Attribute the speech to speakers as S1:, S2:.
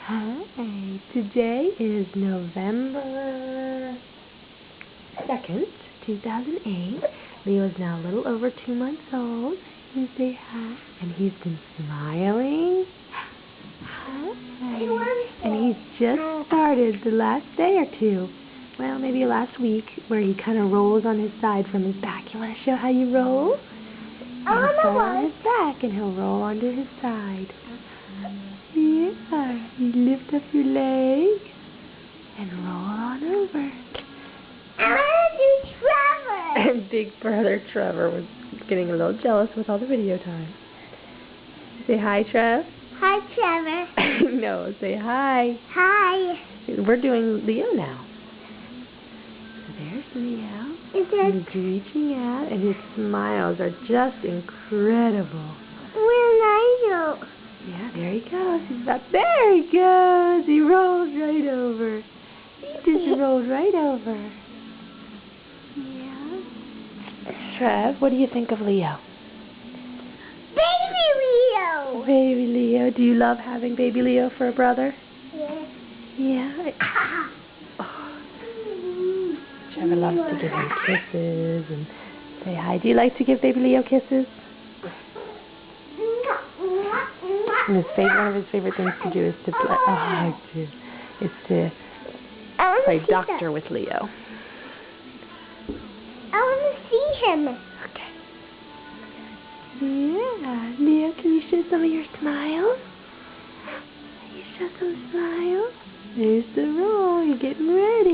S1: Hi, today is November 2nd, 2008. Leo's now a little over 2 months old. You say hi. And he's been smiling. Hi. And he's just started the last day or two. Well, maybe last week, where he kind of rolls on his side from his back. You want to show how you roll? He'll start on his back and he'll roll onto his side. Yeah, you lift up your leg and roll on over.
S2: I want to do Trevor.
S1: And big brother Trevor was getting a little jealous with all the video time. Say hi, Trev.
S2: Hi, Trevor.
S1: No, say hi.
S2: Hi.
S1: We're doing Leo now. So there's Leo. He's reaching out, and his smiles are just incredible.
S2: Where are you?
S1: Yeah, there he goes. There he goes. He rolls right over. He just rolled right over. Yeah. Trev, what do you think of Leo?
S2: Baby Leo.
S1: Baby Leo. Do you love having baby Leo for a brother?
S2: Yeah.
S1: Yeah. Oh. Trevor loves to give him kisses and say hi. Do you like to give baby Leo kisses? And one of his favorite things to do is to play doctor with Leo.
S2: I want to see him.
S1: Okay. Yeah. Leo, can you show some of your smiles? Can you show some smiles? There's the roll. You're getting ready.